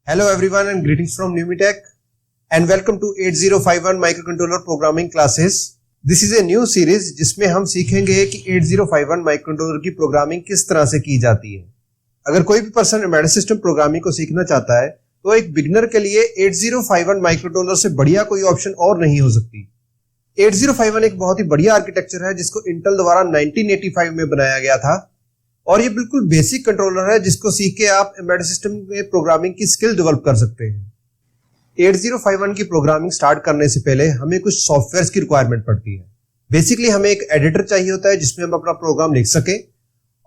Hello everyone and greetings from Numitech and welcome to 8051 microcontroller programming classes. This is a new series जिसमें हम सीखेंगे कि 8051 microcontroller की programming किस तरह से की जाती है। अगर कोई भी पर्सन एम्बेडेड सिस्टम प्रोग्रामिंग को सीखना चाहता है तो एक बिगिनर के लिए 8051 माइक्रोकंट्रोलर से बढ़िया कोई ऑप्शन और नहीं हो सकती। 8051 एक बहुत ही बढ़िया आर्किटेक्चर है जिसको इंटेल द्वारा 1985 में बनाया गया था और ये बिल्कुल बेसिक कंट्रोलर है जिसको सीख के आप एम्बेडेड सिस्टम में प्रोग्रामिंग की स्किल डेवलप कर सकते हैं। 8051 की प्रोग्रामिंग स्टार्ट करने से पहले हमें कुछ सॉफ्टवेयर्स की रिक्वायरमेंट पड़ती है। बेसिकली हमें एक एडिटर चाहिए होता है जिसमें हम अपना प्रोग्राम लिख सके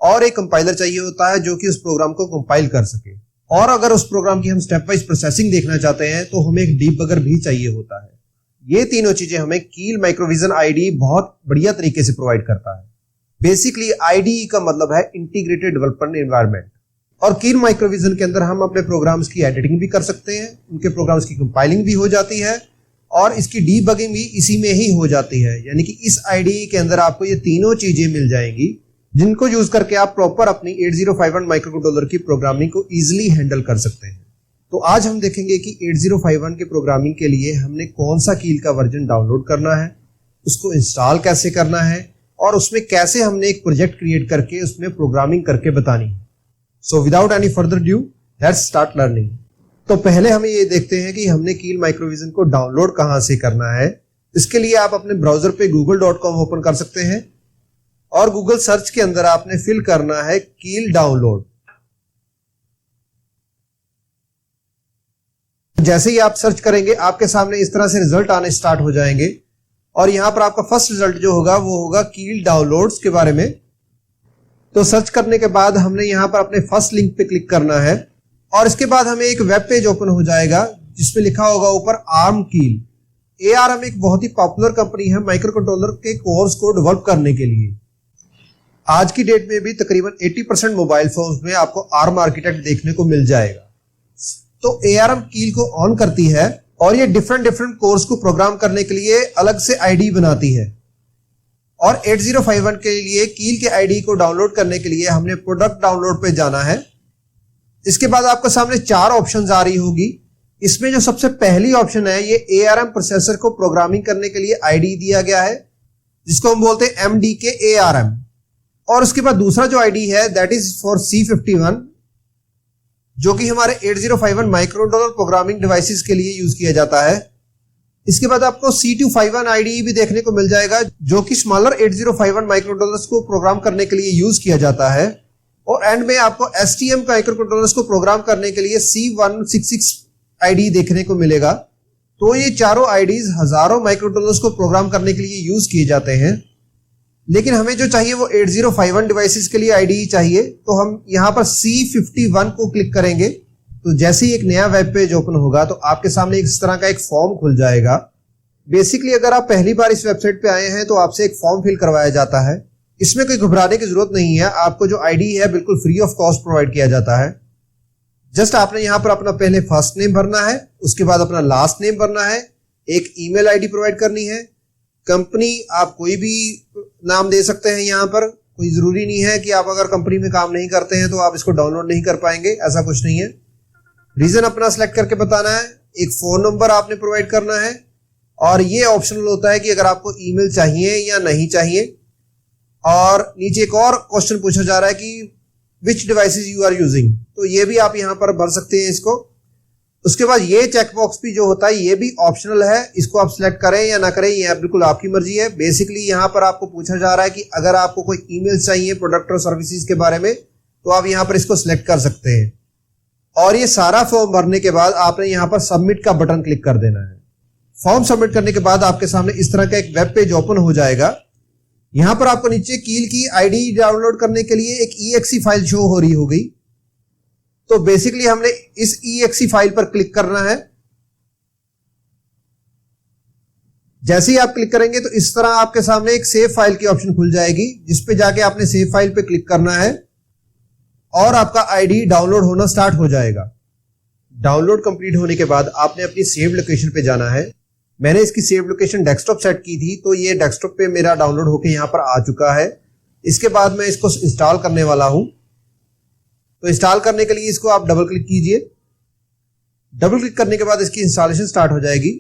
और एक कंपाइलर चाहिए होता है जो कि उस प्रोग्राम को कंपाइल कर सके। और अगर उस प्रोग्राम की हम स्टेप वाइज प्रोसेसिंग देखना चाहते हैं तो हमें एक डीबगर भी चाहिए होता है। ये तीनों चीजें हमें कील माइक्रोविजन आईडी बहुत बढ़िया तरीके से प्रोवाइड करता है। बेसिकली आईडीई का मतलब है इंटीग्रेटेड डेवलपमेंट एनवायरनमेंट और कील माइक्रोविजन के अंदर हम अपने प्रोग्राम्स की एडिटिंग भी कर सकते हैं, उनके प्रोग्राम्स की कंपाइलिंग भी हो जाती है और इसकी डीबगिंग भी इसी में ही हो जाती है। यानी कि इस आईडीई के अंदर आपको ये तीनों चीजें मिल जाएंगी जिनको यूज करके आप प्रॉपर अपनी 8051 माइक्रोकंट्रोलर की प्रोग्रामिंग को इजिली हैंडल कर सकते हैं। तो आज हम देखेंगे कि 8051 के प्रोग्रामिंग के लिए हमने कौन सा कील का वर्जन डाउनलोड करना है, उसको इंस्टॉल कैसे करना है और उसमें कैसे हमने एक प्रोजेक्ट क्रिएट करके उसमें प्रोग्रामिंग करके बतानी है। So without any further due let's start learning. तो पहले हमें ये देखते हैं कि हमने कील माइक्रोविजन को डाउनलोड कहां से करना है। इसके लिए आप अपने ब्राउजर पे google.com ओपन कर सकते हैं और गूगल सर्च के अंदर आपने फिल करना है कील डाउनलोड। जैसे ही आप सर्च करेंगे आपके सामने इस तरह से रिजल्ट आने स्टार्ट हो जाएंगे और यहां पर आपका फर्स्ट रिजल्ट जो होगा वो होगा कील डाउनलोड्स के बारे में। तो सर्च करने के बाद हमने यहां पर अपने फर्स्ट लिंक पे क्लिक करना है और इसके बाद हमें एक वेब पेज ओपन हो जाएगा जिसमें लिखा होगा ऊपर आर्म कील। ARM एक बहुत ही पॉपुलर कंपनी है माइक्रो कंट्रोलर के कोर्स को डेवलप करने के लिए। आज की डेट में भी तकरीबन 80% मोबाइल फोन्स में आपको आर्म आर्किटेक्ट देखने को मिल जाएगा। तो ARM कील को ऑन करती है और ये डिफरेंट कोर्स को प्रोग्राम करने के लिए अलग से आईडी बनाती है। और 8051 के लिए कील के आईडी को डाउनलोड करने के लिए हमने प्रोडक्ट डाउनलोड पे जाना है। इसके बाद आपके सामने 4 ऑप्शंस आ रही होगी। इसमें जो सबसे पहली ऑप्शन है ये ARM प्रोसेसर को प्रोग्रामिंग करने के लिए आईडी दिया गया है जिसको हम बोलते हैं MDK ARM। और उसके बाद दूसरा जो आईडी है दैट इज फॉर C51 जो कि हमारे 8051 माइक्रोकंट्रोलर प्रोग्रामिंग डिवाइसेस के लिए यूज किया जाता है। इसके बाद आपको C251 आईडी भी देखने को मिल जाएगा जो कि स्मॉलर 8051 माइक्रोकंट्रोलर्स को प्रोग्राम करने के लिए यूज किया जाता है। और एंड में आपको STM माइक्रोकंट्रोलर्स को प्रोग्राम करने के लिए C166 आईडी देखने को मिलेगा। तो ये चारों आईडीज हजारों माइक्रोकंट्रोलर्स को प्रोग्राम करने के लिए यूज किए जाते हैं, लेकिन हमें जो चाहिए वो 8051 डिवाइसेस के लिए आईडी चाहिए। तो हम यहां पर C51 को क्लिक करेंगे तो जैसे ही एक नया वेब पेज ओपन होगा तो आपके सामने इस तरह का एक फॉर्म खुल जाएगा। बेसिकली अगर आप पहली बार इस वेबसाइट पे आए हैं तो आपसे एक फॉर्म फिल करवाया जाता है। इसमें कोई घबराने की जरूरत नहीं है, आपको जो आईडी है बिल्कुल फ्री ऑफ कॉस्ट प्रोवाइड किया जाता है। जस्ट आपने यहां पर अपना पहले फर्स्ट नेम भरना है, उसके बाद अपना लास्ट नेम भरना है, एक ईमेल आईडी प्रोवाइड करनी है, कंपनी आप कोई भी नाम दे सकते हैं। यहाँ पर कोई जरूरी नहीं है कि आप अगर कंपनी में काम नहीं करते हैं तो आप इसको डाउनलोड नहीं कर पाएंगे, ऐसा कुछ नहीं है। रीजन अपना सिलेक्ट करके बताना है, एक फोन नंबर आपने प्रोवाइड करना है और ये ऑप्शनल होता है कि अगर आपको ईमेल चाहिए या नहीं चाहिए। और नीचे एक और क्वेश्चन पूछा जा रहा है कि विच डिवाइसेस यू आर यूजिंग, तो ये भी आप यहाँ पर भर सकते हैं इसको। उसके बाद ये चेकबॉक्स भी जो होता है ये भी ऑप्शनल है, इसको आप सिलेक्ट करें या ना करें ये बिल्कुल आपकी मर्जी है। बेसिकली यहाँ पर आपको पूछा जा रहा है कि अगर आपको कोई ईमेल चाहिए प्रोडक्ट और सर्विसेज के बारे में तो आप यहाँ पर इसको सिलेक्ट कर सकते हैं। और ये सारा फॉर्म भरने के बाद आपने यहाँ पर सबमिट का बटन क्लिक कर देना है। फॉर्म सबमिट करने के बाद आपके सामने इस तरह का एक वेब पेज ओपन हो जाएगा। यहाँ पर आपको नीचे कील की आईडी डाउनलोड करने के लिए एक EXE फाइल शो हो रही होगी। तो बेसिकली हमने इस EXE फाइल पर क्लिक करना है। जैसे ही आप क्लिक करेंगे तो इस तरह आपके सामने एक सेव फाइल की ऑप्शन खुल जाएगी जिसपे जाके आपने सेव फाइल पे क्लिक करना है और आपका आईडी डाउनलोड होना स्टार्ट हो जाएगा। डाउनलोड कंप्लीट होने के बाद आपने अपनी सेव लोकेशन पे जाना है। मैंने इसकी सेव लोकेशन डेस्कटॉप सेट की थी तो ये डेस्कटॉप पे मेरा डाउनलोड होके यहाँ पर आ चुका है। इसके बाद मैं इसको इंस्टॉल करने वाला हूं। तो इंस्टॉल करने के लिए इसको आप डबल क्लिक कीजिए। डबल क्लिक करने के बाद इसकी इंस्टॉलेशन स्टार्ट हो जाएगी।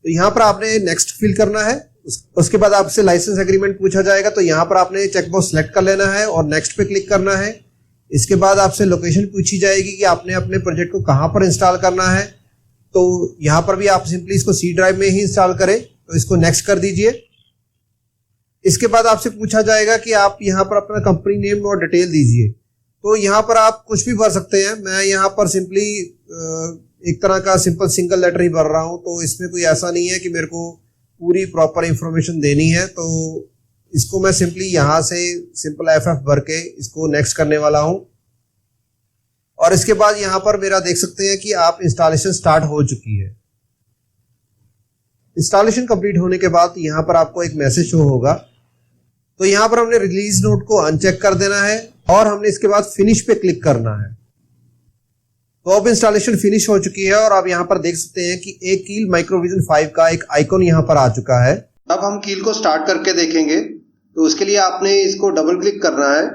तो यहां पर आपने नेक्स्ट फिल करना है। उसके बाद आपसे लाइसेंस एग्रीमेंट पूछा जाएगा, तो यहां पर आपने चेकबॉक्स सेलेक्ट कर लेना है और नेक्स्ट पे क्लिक करना है। इसके बाद आपसे लोकेशन पूछी जाएगी कि आपने अपने प्रोजेक्ट को कहां पर इंस्टॉल करना है। तो यहां पर भी आप सिंपली इसको सी ड्राइव में ही इंस्टॉल करें, तो इसको नेक्स्ट कर दीजिए। इसके बाद आपसे पूछा जाएगा कि आप यहां पर अपना कंपनी नेम और डिटेल दीजिए। तो यहां पर आप कुछ भी भर सकते हैं। मैं यहां पर सिंपली एक तरह का सिंपल सिंगल लेटर ही भर रहा हूं, तो इसमें कोई ऐसा नहीं है कि मेरे को पूरी प्रॉपर इंफॉर्मेशन देनी है। तो इसको मैं सिंपली यहां से सिंपल FF भर के इसको नेक्स्ट करने वाला हूं। और इसके बाद यहां पर मेरा देख सकते हैं कि आप इंस्टॉलेशन स्टार्ट हो चुकी है। इंस्टॉलेशन कंप्लीट होने के बाद यहां पर आपको एक मैसेज शो होगा। तो यहां पर हमने रिलीज नोट को अनचेक कर देना है और हमने इसके बाद फिनिश पे क्लिक करना है। तो अब इंस्टॉलेशन फिनिश हो चुकी है और आप यहां पर देख सकते हैं कि एक कील माइक्रोविजन 5 का एक आइकॉन यहां पर आ चुका है। अब हम कील को स्टार्ट करके देखेंगे, तो उसके लिए आपने इसको डबल क्लिक करना है।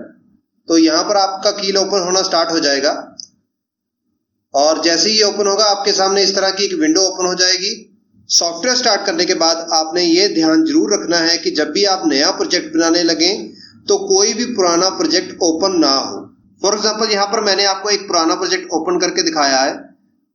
तो यहां पर आपका कील ओपन होना स्टार्ट हो जाएगा और जैसे ही ओपन होगा आपके सामने इस तरह की एक विंडो ओपन हो जाएगी। सॉफ्टवेयर स्टार्ट करने के बाद आपने ये ध्यान जरूर रखना है कि जब भी आप नया प्रोजेक्ट बनाने लगें तो कोई भी पुराना प्रोजेक्ट ओपन ना हो। फॉर एग्जांपल यहाँ पर मैंने आपको एक पुराना प्रोजेक्ट ओपन करके दिखाया है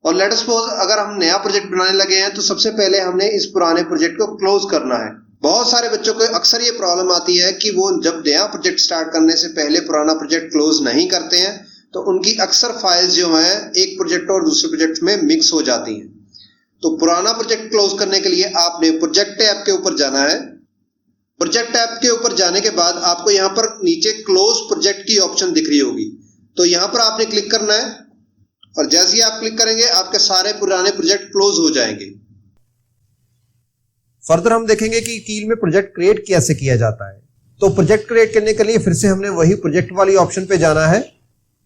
और लेट अस सपोज अगर हम नया प्रोजेक्ट बनाने लगे हैं तो सबसे पहले हमने इस पुराने प्रोजेक्ट को क्लोज करना है। बहुत सारे बच्चों को अक्सर ये प्रॉब्लम आती है कि वो जब नया प्रोजेक्ट स्टार्ट करने से पहले पुराना प्रोजेक्ट क्लोज नहीं करते हैं, तो उनकी अक्सर फाइल्स जो हैं एक प्रोजेक्ट और दूसरे प्रोजेक्ट में मिक्स हो जाती हैं। तो पुराना प्रोजेक्ट क्लोज करने के लिए आपने प्रोजेक्ट टैब के ऊपर जाना है। प्रोजेक्ट टैब के ऊपर जाने के बाद आपको यहाँ पर नीचे क्लोज प्रोजेक्ट की ऑप्शन दिख रही होगी, तो यहाँ पर आपने क्लिक करना है और जैसे ही आप क्लिक करेंगे आपके सारे पुराने प्रोजेक्ट क्लोज हो जाएंगे। फर्दर हम देखेंगे कि कील में प्रोजेक्ट क्रिएट कैसे किया जाता है। तो प्रोजेक्ट क्रिएट करने के लिए फिर से हमने वही प्रोजेक्ट वाली ऑप्शन पे जाना है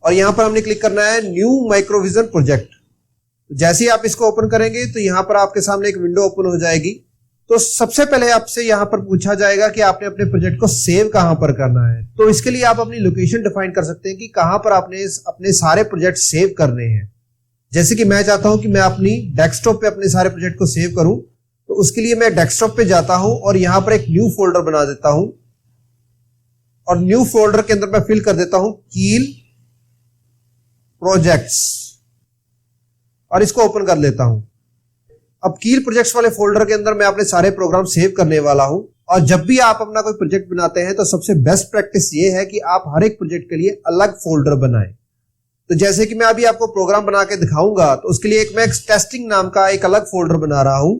और यहाँ पर हमने क्लिक करना है न्यू माइक्रोविजन प्रोजेक्ट। जैसे ही आप इसको ओपन करेंगे तो यहाँ पर आपके सामने एक विंडो ओपन हो जाएगी। तो सबसे पहले आपसे यहाँ पर पूछा जाएगा कि आपने अपने प्रोजेक्ट को सेव कहां पर करना है। तो इसके लिए आप अपनी लोकेशन डिफाइन कर सकते हैं कि कहां पर आपने अपने सारे प्रोजेक्ट सेव करने हैं। जैसे कि मैं चाहता हूं कि मैं अपनी डेस्कटॉप पे अपने सारे प्रोजेक्ट को सेव करूं, तो उसके लिए मैं डेस्कटॉप पे जाता हूं और यहां पर एक न्यू फोल्डर बना देता हूं और न्यू फोल्डर के अंदर मैं फिल कर देता हूं कील प्रोजेक्ट्स और इसको ओपन कर लेता हूं। अब कील प्रोजेक्ट्स वाले फोल्डर के अंदर मैं अपने सारे प्रोग्राम सेव करने वाला हूं। और जब भी आप अपना कोई प्रोजेक्ट बनाते हैं तो सबसे बेस्ट प्रैक्टिस ये है कि आप हर एक प्रोजेक्ट के लिए अलग फोल्डर बनाएं। तो जैसे कि मैं अभी आपको प्रोग्राम बना के दिखाऊंगा, तो उसके लिए मैं टेस्टिंग नाम का एक अलग फोल्डर बना रहा हूं।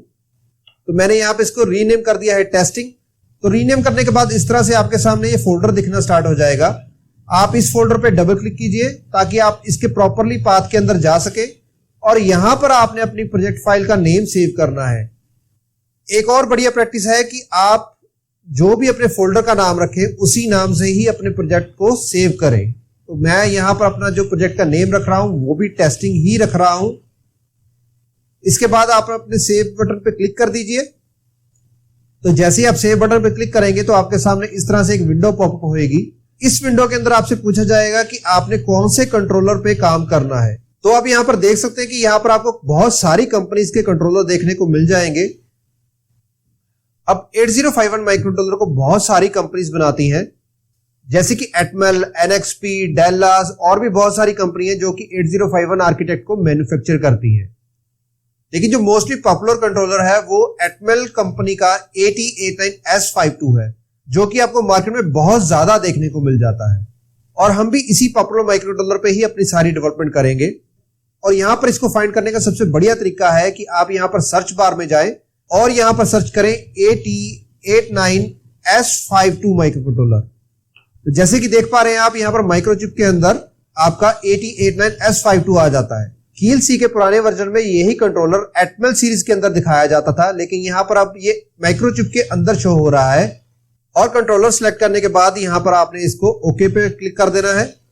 तो मैंने यहाँ पे इसको रीनेम कर दिया है टेस्टिंग। तो रीनेम करने के बाद इस तरह से आपके सामने ये फोल्डर दिखना स्टार्ट हो जाएगा। आप इस फोल्डर पे डबल क्लिक कीजिए ताकि आप इसके प्रॉपरली पाथ के अंदर जा सके और यहां पर आपने अपनी प्रोजेक्ट फाइल का नेम सेव करना है। एक और बढ़िया प्रैक्टिस है कि आप जो भी अपने फोल्डर का नाम रखें उसी नाम से ही अपने प्रोजेक्ट को सेव करें। तो मैं यहां पर अपना जो प्रोजेक्ट का नेम रख रहा हूं वो भी टेस्टिंग ही रख रहा हूं। इसके बाद आप अपने सेव बटन पे क्लिक कर दीजिए। तो जैसे ही आप सेव बटन पे क्लिक करेंगे तो आपके सामने इस तरह से एक विंडो पॉपअप होगी। इस विंडो के अंदर आपसे पूछा जाएगा कि आपने कौन से कंट्रोलर पे काम करना है। तो आप यहां पर देख सकते हैं कि यहां पर आपको बहुत सारी कंपनीज के कंट्रोलर देखने को मिल जाएंगे। अब 8051 माइक्रोकंट्रोलर को बहुत सारी कंपनीज बनाती हैं, जैसे कि एटमेल, एनएक्सपी, डेल्लास और भी बहुत सारी कंपनी है जो कि 8051 आर्किटेक्ट को मैन्युफैक्चर करती हैं। लेकिन जो मोस्टली पॉपुलर कंट्रोलर है वो एटमेल कंपनी का AT89S52 है, जो कि आपको मार्केट में बहुत ज्यादा देखने को मिल जाता है। और हम भी इसी पॉपुलर माइक्रोकंट्रोलर पे ही अपनी सारी डेवलपमेंट करेंगे। और यहां पर इसको फाइंड करने का सबसे बढ़िया तरीका है कि आप यहां पर सर्च बार में जाएं और यहां पर सर्च करें AT89S52 माइक्रोकंट्रोलर। तो जैसे कि देख पा रहे हैं आप यहां पर माइक्रोचिप के अंदर आपका AT89S52 आ जाता है। कील सी के पुराने वर्जन में यही कंट्रोलर एटमेल सीरीज के अंदर दिखाया जाता था, लेकिन यहां पर अब ये माइक्रोचिप के अंदर शो हो रहा है। और कंट्रोलर सेलेक्ट करने के बाद यहां पर आपने इसको ओके पे क्लिक कर देना है।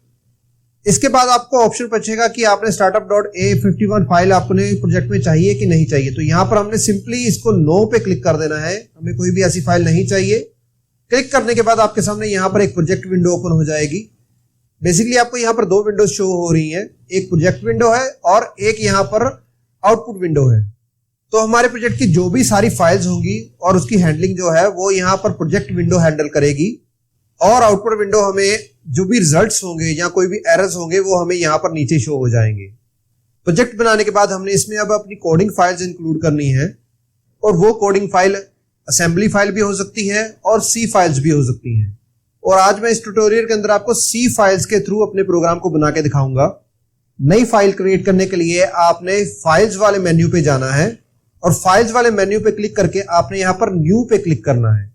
इसके बाद आपको ऑप्शन पूछेगा कि आपने startup.a51 फाइल अपने प्रोजेक्ट में चाहिए कि नहीं चाहिए। तो यहां पर हमने सिंपली इसको नो पे क्लिक कर देना है, हमें कोई भी ऐसी फाइल नहीं चाहिए। क्लिक करने के बाद आपके सामने यहां पर एक प्रोजेक्ट विंडो ओपन हो जाएगी। बेसिकली आपको यहाँ पर दो विंडोज शो हो रही हैं, एक प्रोजेक्ट विंडो है और एक यहाँ पर आउटपुट विंडो है। तो हमारे प्रोजेक्ट की जो भी सारी फाइल्स होंगी और उसकी हैंडलिंग जो है वो यहाँ पर प्रोजेक्ट विंडो हैंडल करेगी और आउटपुट विंडो हमें जो भी रिजल्ट्स होंगे या कोई भी एरर्स होंगे वो हमें यहाँ पर नीचे शो हो जाएंगे। प्रोजेक्ट बनाने के बाद हमने इसमें अब अपनी कोडिंग फाइल्स इंक्लूड करनी है और वो कोडिंग फाइल असेंबली फाइल भी हो सकती है और सी फाइल्स भी हो सकती हैं। और आज मैं इस ट्यूटोरियल के अंदर आपको सी फाइल्स के थ्रू अपने प्रोग्राम को बना के दिखाऊंगा। नई फाइल क्रिएट करने के लिए आपने फाइल्स वाले मेन्यू पे जाना है और फाइल्स वाले मेन्यू पे क्लिक करके आपने यहाँ पर न्यू पे क्लिक करना है।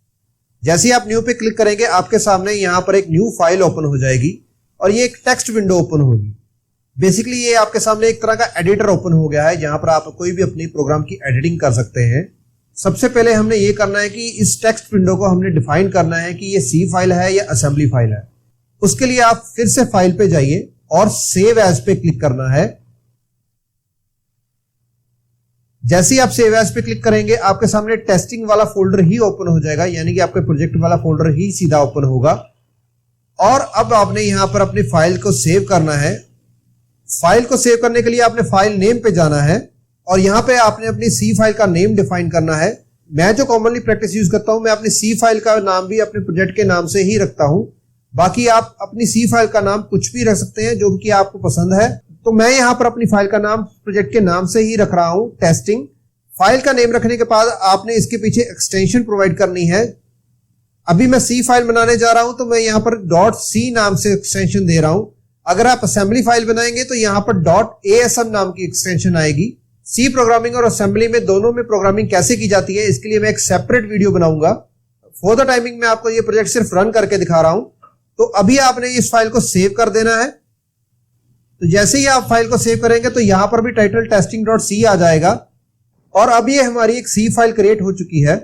जैसे ही आप न्यू पे क्लिक करेंगे आपके सामने यहाँ पर एक न्यू फाइल ओपन हो जाएगी और ये एक टेक्स्ट विंडो ओपन होगी। बेसिकली ये आपके सामने एक तरह का एडिटर ओपन हो गया है जहां पर आप कोई भी अपनी प्रोग्राम की एडिटिंग कर सकते हैं। सबसे पहले हमने ये करना है कि इस टेक्स्ट विंडो को हमने डिफाइन करना है कि ये सी फाइल है या असेंबली फाइल है। उसके लिए आप फिर से फाइल पे जाइए और सेव एज पे क्लिक करना है। जैसे ही आप सेव एज पे क्लिक करेंगे आपके सामने टेस्टिंग वाला फोल्डर ही ओपन हो जाएगा, यानी कि आपके प्रोजेक्ट वाला फोल्डर ही सीधा ओपन होगा। और अब आपने यहां पर अपनी फाइल को सेव करना है। फाइल को सेव करने के लिए आपने फाइल नेम पे जाना है और यहां पे आपने अपनी सी फाइल का नेम डिफाइन करना है। मैं जो कॉमनली प्रैक्टिस यूज करता हूं, मैं अपनी सी फाइल का नाम भी अपने प्रोजेक्ट के नाम से ही रखता हूं। बाकी आप अपनी सी फाइल का नाम कुछ भी रख सकते हैं जो कि आपको पसंद है। तो मैं यहां पर अपनी फाइल का नाम प्रोजेक्ट के नाम से ही रख रहा हूं, टेस्टिंग। फाइल का नेम रखने के बाद आपने इसके पीछे एक्सटेंशन प्रोवाइड करनी है। अभी मैं सी फाइल बनाने जा रहा हूं तो मैं यहां पर .c नाम से एक्सटेंशन दे रहा हूं। अगर आप असेंबली फाइल बनाएंगे तो यहां पर .asm नाम की एक्सटेंशन आएगी। सी प्रोग्रामिंग और असेंबली में दोनों में प्रोग्रामिंग कैसे की जाती है इसके लिए मैं एक सेपरेट वीडियो बनाऊंगा। फॉर द टाइमिंग मैं आपको ये प्रोजेक्ट सिर्फ रन करके दिखा रहा हूं। तो अभी आपने इस फाइल को सेव कर देना है। तो जैसे ही आप फाइल को सेव करेंगे तो यहां पर भी टाइटल testing.c आ जाएगा और अब ये हमारी एक सी फाइल क्रिएट हो चुकी है।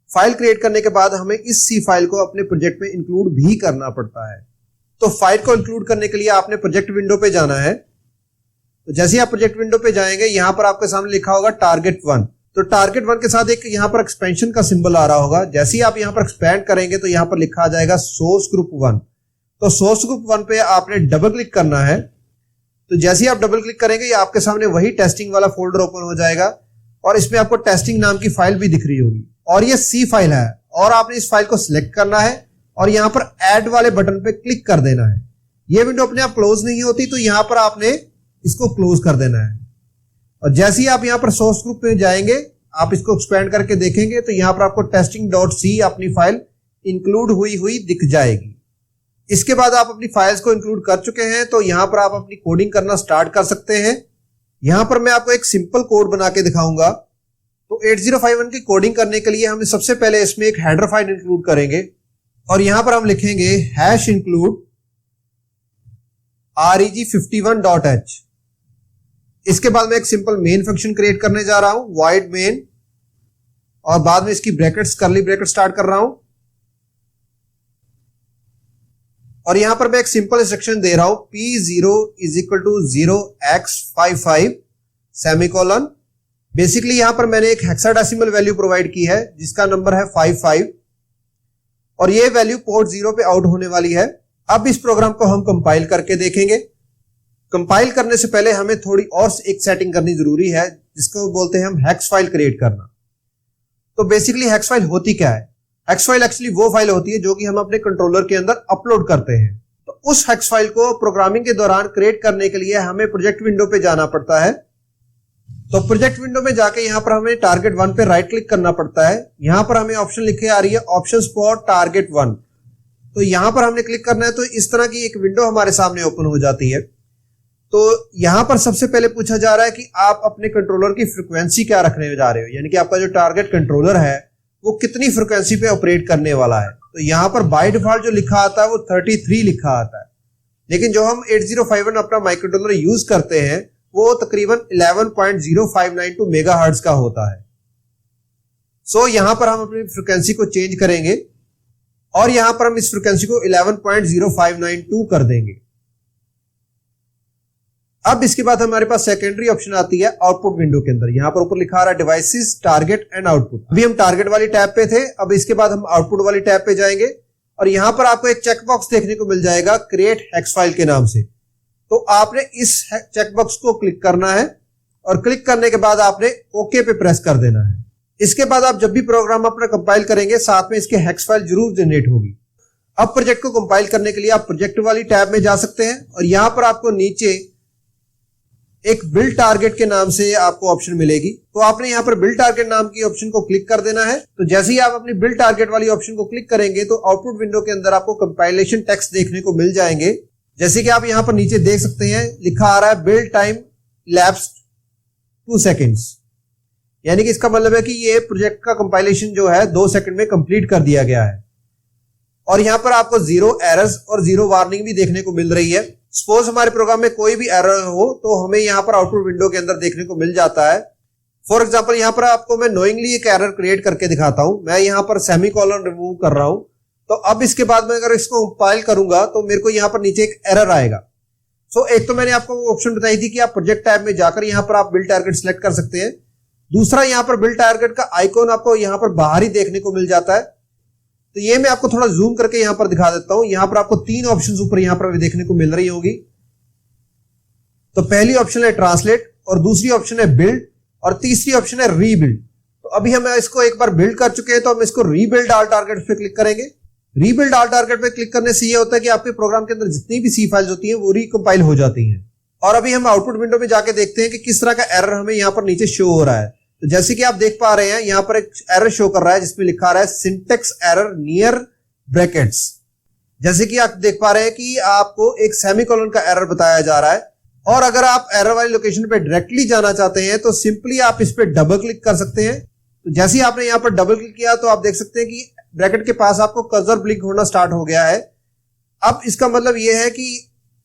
फाइल क्रिएट करने के बाद हमें इस सी फाइल को अपने प्रोजेक्ट में इंक्लूड भी करना पड़ता है। तो फाइल को इंक्लूड करने के लिए आपने प्रोजेक्ट विंडो पे जाना है। तो जैसे ही आप प्रोजेक्ट विंडो पे जाएंगे यहां पर आपके सामने लिखा होगा टारगेट 1। तो टारगेट 1 के साथ एक यहां पर एक्सपेंशन का सिंबल आ रहा होगा। जैसे ही आप यहां पर एक्सपेंड करेंगे तो यहां पर लिखा आ जाएगा सोर्स ग्रुप 1। तो सोर्स ग्रुप 1 पे आपने डबल क्लिक करना है। तो जैसे ही आप डबल क्लिक करेंगे ये आपके सामने वही टेस्टिंग वाला फोल्डर ओपन हो जाएगा और इसमें आपको टेस्टिंग नाम की फाइल भी दिख रही होगी और ये सी फाइल है। और आपने इस फाइल को सिलेक्ट करना है और यहां पर ऐड वाले बटन पे क्लिक कर देना है। ये विंडो अपने आप क्लोज नहीं होती तो यहां पर आपने इसको क्लोज कर देना है। और जैसे ही आप यहां पर सोर्स ग्रुप में जाएंगे आप इसको एक्सपेंड करके देखेंगे तो यहां पर आपको testing.c अपनी फाइल इंक्लूड हुई दिख जाएगी। इसके बाद आप अपनी फाइल्स को इंक्लूड कर चुके हैं तो यहां पर आप अपनी कोडिंग करना स्टार्ट कर सकते हैं। यहां पर मैं आपको एक सिंपल कोड बना के दिखाऊंगा। तो 8051 की कोडिंग करने के लिए हम सबसे पहले इसमें एक हेडर फाइल इंक्लूड करेंगे और यहां पर हम लिखेंगे #include reg51.h। इसके बाद मैं एक सिंपल मेन फंक्शन क्रिएट करने जा रहा हूं, void main, और बाद में इसकी ब्रैकेट्स कर्ली ब्रैकेट स्टार्ट कर रहा हूं और यहां पर मैं एक सिंपल इंस्ट्रक्शन दे रहा हूं p0 = 0x55 सेमीकोलन। बेसिकली यहां पर मैंने एक हेक्साडेसिमल वैल्यू प्रोवाइड की है जिसका नंबर है 55 और ये वैल्यू पोर्ट 0 पे आउट होने वाली है। अब इस प्रोग्राम को हम कंपाइल करके देखेंगे। कंपाइल करने से पहले हमें थोड़ी और एक सेटिंग करनी जरूरी है जिसको बोलते हैं हम हेक्स फाइल क्रिएट करना। तो बेसिकली हेक्स फाइल होती क्या है? हेक्स फाइल एक्चुअली वो फाइल होती है जो कि हम अपने कंट्रोलर के अंदर अपलोड करते हैं। तो उस हेक्स फाइल को प्रोग्रामिंग के दौरान क्रिएट करने के लिए हमें प्रोजेक्ट विंडो पे जाना पड़ता है। तो प्रोजेक्ट विंडो में जाके यहां पर हमें टारगेट 1 पे राइट क्लिक करना पड़ता है। यहां पर हमें ऑप्शन लिखे आ रही है ऑप्शंस फॉर टारगेट 1। तो यहां पर हमने क्लिक करना है तो इस तरह की एक विंडो हमारे सामने ओपन हो जाती है। तो यहां पर सबसे पहले पूछा जा रहा है कि आप अपने कंट्रोलर की फ्रीक्वेंसी क्या रखने जा रहे हो, यानी कि आपका जो टारगेट कंट्रोलर है वो कितनी फ्रीक्वेंसी पे ऑपरेट करने वाला है। तो यहां पर बाय डिफॉल्ट जो लिखा आता है वो 33 लिखा आता है, लेकिन जो हम 8051 अपना माइक्रोकंट्रोलर यूज करते हैं वो तकरीबन 11.0592 मेगाहर्ट्ज का होता है। सो यहां पर हम अपनी फ्रीक्वेंसी को चेंज करेंगे और यहां पर हम इस फ्रीक्वेंसी को 11.0592 कर देंगे। अब इसके बाद हमारे पास सेकेंडरी ऑप्शन आती है आउटपुट विंडो के अंदर। यहां पर ऊपर लिखा आ रहा है डिवाइसेस, टारगेट एंड आउटपुट। अभी हम टारगेट वाली टैब पे थे, अब इसके बाद हम आउटपुट वाली टैब पे जाएंगे और यहां पर आपको एक चेकबॉक्स देखने को मिल जाएगा क्रिएट हेक्स फाइल के नाम से। तो आपने इस चेकबॉक्स को क्लिक करना है और क्लिक करने के बाद आपने ओके पे प्रेस कर देना है। इसके बाद आप जब भी प्रोग्राम अपना कंपाइल करेंगे साथ में इसके हेक्स फाइल जरूर जनरेट होगी। अब प्रोजेक्ट को कंपाइल करने के लिए आप प्रोजेक्ट वाली टैब में जा सकते हैं और यहां पर आपको नीचे एक बिल्ड टारगेट के नाम से आपको ऑप्शन मिलेगी। तो आपने यहां पर बिल्ड टारगेट नाम की ऑप्शन को क्लिक कर देना है। तो जैसे ही आप अपनी बिल्ड टारगेट वाली ऑप्शन को क्लिक करेंगे तो आउटपुट विंडो के अंदर आपको कंपाइलेशन टेक्स्ट देखने को मिल जाएंगे। जैसे कि आप यहां पर नीचे देख सकते हैं लिखा आ रहा है बिल्ड टाइम लैप्स्ड 2 सेकेंड्स, यानी कि इसका मतलब है कि ये प्रोजेक्ट का कंपाइलेशन जो है 2 सेकंड में कंप्लीट कर दिया गया है। और यहां पर आपको 0 एरर्स और 0 वार्निंग भी देखने को मिल रही है। सपोज हमारे प्रोग्राम में कोई भी एरर हो तो हमें यहां पर आउटपुट विंडो के अंदर देखने को मिल जाता है। फॉर एग्जांपल यहां पर आपको मैं नोइंगली एक एरर क्रिएट करके दिखाता हूं। मैं यहां पर सेमीकोलन रिमूव कर रहा हूं। तो अब इसके बाद मैं अगर इसको कंपाइल करूंगा तो मेरे को यहां पर नीचे एक एरर आएगा। सो एक तो मैंने आपको ऑप्शन बताई थी कि आप प्रोजेक्ट टैब में जाकर यहां पर आप बिल्ड टारगेट सिलेक्ट कर सकते हैं। दूसरा यहां पर बिल्ड टारगेट का आइकॉन आपको यहां पर बाहर ही देखने को मिल जाता है। तो ये मैं आपको थोड़ा जूम करके यहां पर दिखा देता हूं। यहां पर आपको 3 ऑप्शंस ऊपर यहां पर देखने को मिल रही होगी। तो पहली ऑप्शन है ट्रांसलेट और दूसरी ऑप्शन है बिल्ड और तीसरी ऑप्शन है रीबिल्ड। तो अभी हम इसको एक बार बिल्ड कर चुके हैं तो हम इसको रीबिल्ड ऑल टारगेट पे क्लिक करेंगे। रीबिल्ड ऑल टारगेट पे क्लिक करने से ये होता है कि आपके प्रोग्राम के अंदर जितनी भी सी फाइल्स होती हैं वो रिकंपाइल हो जाती हैं। और अभी हम आउटपुट विंडो में जाके देखते हैं कि किस तरह का एरर हमें यहां पर नीचे शो हो रहा है। तो जैसे कि आप देख पा रहे हैं यहां पर एक एरर शो कर रहा है जिसमें लिखा रहा है सिंटेक्स एरर नियर ब्रैकेट्स। जैसे कि आप देख पा रहे हैं कि आपको एक सेमीकोलन का एरर बताया जा रहा है। और अगर आप एरर वाली लोकेशन पे डायरेक्टली जाना चाहते हैं तो सिंपली आप इस पे डबल क्लिक कर सकते हैं। तो जैसे ही आपने यहां पर डबल क्लिक किया तो आप देख सकते हैं कि ब्रैकेट के पास आपको कर्सर ब्लिंक होना स्टार्ट हो गया है। अब इसका मतलब यह है कि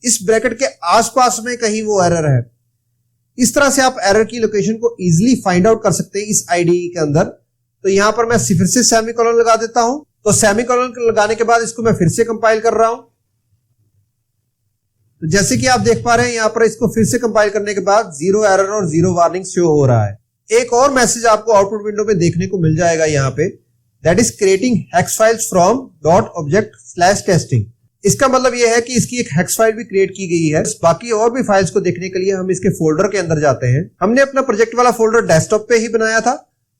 इस ब्रैकेट के आसपास में कहीं वो एरर है। इस तरह से आप एरर की लोकेशन को इजीली फाइंड आउट कर सकते हैं इस आईडीई के अंदर। तो यहां पर मैं फिर से सेमीकोलन लगा देता हूं। तो सेमीकोलन लगाने के बाद इसको मैं फिर से कंपाइल कर रहा हूं। तो जैसे कि आप देख पा रहे हैं यहां पर इसको फिर से कंपाइल करने के बाद 0 एरर और 0 वार्निंग शो हो रहा है। एक और मैसेज आपको आउटपुट विंडो में देखने को मिल जाएगा यहां पे, that is creating hex files from .object/testing। इसका मतलब यह है कि इसकी एक हेक्स फाइल भी क्रिएट की गई है। बाकी और भी फाइल्स को देखने के लिए हम इसके फोल्डर के अंदर जाते हैं। हमने अपना प्रोजेक्ट वाला फोल्डर डेस्कटॉप पे ही बनाया था।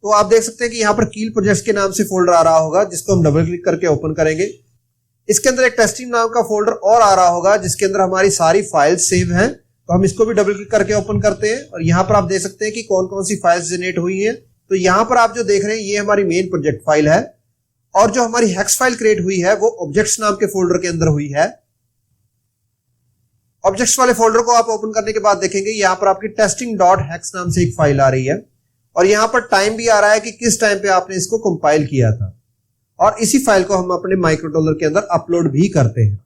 तो आप देख सकते हैं कि यहाँ पर कील प्रोजेक्ट्स के नाम से फोल्डर आ रहा होगा जिसको हम डबल क्लिक करके ओपन करेंगे। इसके अंदर एक टेस्टिंग नाम का फोल्डर और आ रहा होगा जिसके अंदर हमारी सारी फाइल्स सेव हैं। तो हम इसको भी डबल क्लिक करके ओपन करते हैं और यहाँ पर आप देख सकते हैं कि कौन कौन सी फाइल्स जनरेट हुई हैं। तो यहाँ पर आप जो देख रहे हैं ये हमारी मेन प्रोजेक्ट फाइल है और जो हमारी हेक्स फाइल क्रिएट हुई है वो ऑब्जेक्ट्स नाम के फोल्डर के अंदर हुई है। ऑब्जेक्ट्स वाले फोल्डर को आप ओपन करने के बाद देखेंगे यहाँ पर आपकी testing.hex नाम से एक फाइल आ रही है और यहाँ पर टाइम भी आ रहा है कि किस टाइम पे आपने इसको कंपाइल किया था। और इसी फाइल को हम अपने माइक्रोकंट्रोलर के अंदर अपलोड भी करते हैं।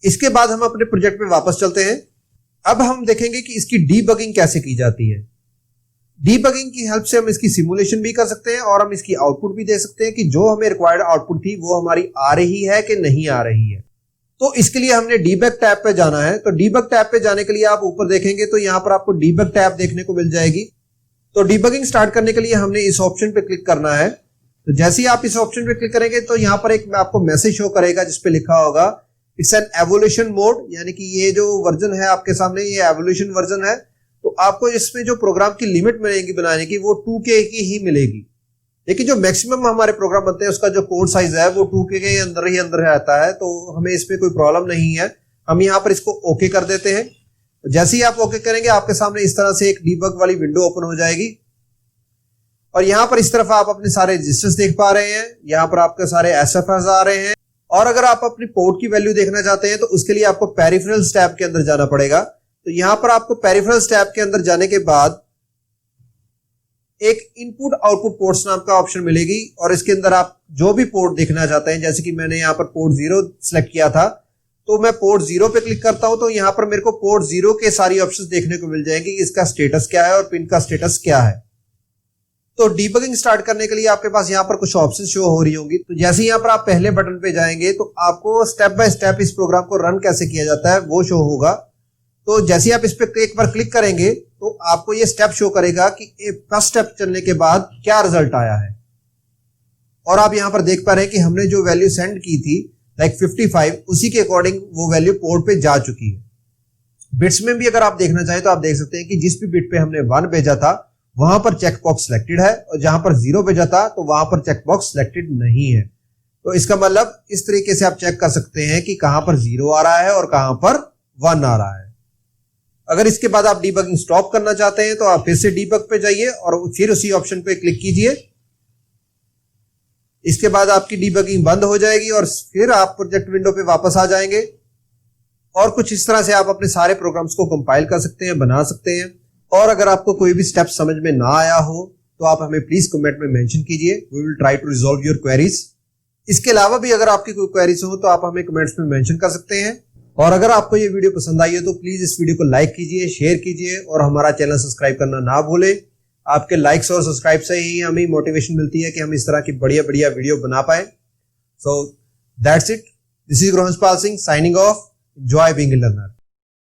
इसके बाद हम अपने प्रोजेक्ट पे वापस चलते हैं। अब हम देखेंगे कि इसकी डीबगिंग कैसे की जाती है। डीबगिंग की हेल्प से हम इसकी सिमुलेशन भी कर सकते हैं और हम इसकी आउटपुट भी दे सकते हैं कि जो हमें रिक्वायर्ड आउटपुट थी वो हमारी आ रही है कि नहीं आ रही है। तो इसके लिए हमने डीबग टैब पे जाना है। तो डीबग टैब पे जाने के लिए आप ऊपर देखेंगे तो यहाँ पर आपको डीबग टैब देखने को मिल जाएगी। तो डीबगिंग स्टार्ट करने के लिए हमने इस ऑप्शन पे क्लिक करना है। तो जैसे ही आप इस ऑप्शन पे क्लिक करेंगे तो यहाँ पर एक आपको मैसेज शो करेगा जिसपे लिखा होगा इट्स एन एवोल्यूशन मोड, यानी कि ये जो वर्जन है आपके सामने ये एवोल्यूशन वर्जन है। तो आपको इसमें जो प्रोग्राम की लिमिट मिलेगी बनाने की वो 2K की ही मिलेगी, लेकिन जो मैक्सिमम हमारे प्रोग्राम बनते हैं उसका जो कोड साइज है वो 2K के अंदर ही अंदर रहता है। तो हमें इसमें कोई प्रॉब्लम नहीं है। हम यहाँ पर इसको ओके कर देते हैं। जैसे ही आप ओके करेंगे आपके सामने इस तरह से एक डीबग वाली विंडो ओपन हो जाएगी और यहाँ पर इस तरफ आप अपने सारे रजिस्टर्स देख पा रहे हैं। यहाँ पर आपके सारे SFRs आ रहे हैं और अगर आप अपनी पोर्ट की वैल्यू देखना चाहते हैं तो उसके लिए आपको पेरिफेरल्स टैब के अंदर जाना पड़ेगा। तो यहाँ पर आपको पेरिफेरल्स टैब के अंदर जाने के बाद एक इनपुट आउटपुट पोर्ट्स नाम का ऑप्शन मिलेगी और इसके अंदर आप जो भी पोर्ट देखना चाहते हैं, जैसे कि मैंने यहाँ पर पोर्ट 0 सिलेक्ट किया था तो मैं पोर्ट 0 पे क्लिक करता हूं तो यहाँ पर मेरे को पोर्ट 0 के सारी ऑप्शंस देखने को मिल जाएंगे कि इसका स्टेटस क्या है और पिन का स्टेटस क्या है। तो डीबगिंग स्टार्ट करने के लिए आपके पास यहाँ पर कुछ ऑप्शन शो हो रही होंगी। तो जैसे यहाँ पर आप पहले बटन पे जाएंगे तो आपको स्टेप बाय स्टेप इस प्रोग्राम को रन कैसे किया जाता है वो शो होगा। तो जैसे आप इस पे एक बार क्लिक करेंगे तो आपको ये स्टेप शो करेगा कि फर्स्ट स्टेप चलने के बाद क्या रिजल्ट आया है। और आप यहाँ पर देख पा रहे हैं कि हमने जो वैल्यू सेंड की थी लाइक 55, उसी के अकॉर्डिंग वो वैल्यू पोर्ट पे जा चुकी है। बिट्स में भी अगर आप देखना चाहें तो आप देख सकते हैं कि जिस भी बिट पे हमने 1 भेजा था वहां पर चेक बॉक्स सिलेक्टेड है, और जहां पर 0 भेजा था तो वहां पर चेक बॉक्स सिलेक्टेड नहीं है। तो इसका मतलब इस तरीके से आप चेक कर सकते हैं कि कहां पर 0 आ रहा है और कहां पर 1 आ रहा है। अगर इसके बाद आप डीबगिंग स्टॉप करना चाहते हैं तो आप फिर से डीबग पे जाइए और फिर उसी ऑप्शन पे क्लिक कीजिए। इसके बाद आपकी डीबगिंग बंद हो जाएगी और फिर आप प्रोजेक्ट विंडो पे वापस आ जाएंगे, और कुछ इस तरह से आप अपने सारे प्रोग्राम्स को कंपाइल कर सकते हैं, बना सकते हैं। और अगर आपको कोई भी स्टेप समझ में ना आया हो तो आप हमें प्लीज कमेंट में मेंशन कीजिए, we will try to resolve your queries. इसके अलावा भी अगर आपकी कोई क्वेरीज हो तो आप हमें कमेंट्स में मेंशन कर सकते हैं। और अगर आपको ये वीडियो पसंद आई है तो प्लीज इस वीडियो को लाइक कीजिए, शेयर कीजिए और हमारा चैनल सब्सक्राइब करना ना भूलें। आपके लाइक्स और सब्सक्राइब से ही हमें मोटिवेशन मिलती है कि हम इस तरह की बढ़िया बढ़िया वीडियो बना पाए। So that's it, this is रोहनपाल Singh signing off. Enjoy being a learner.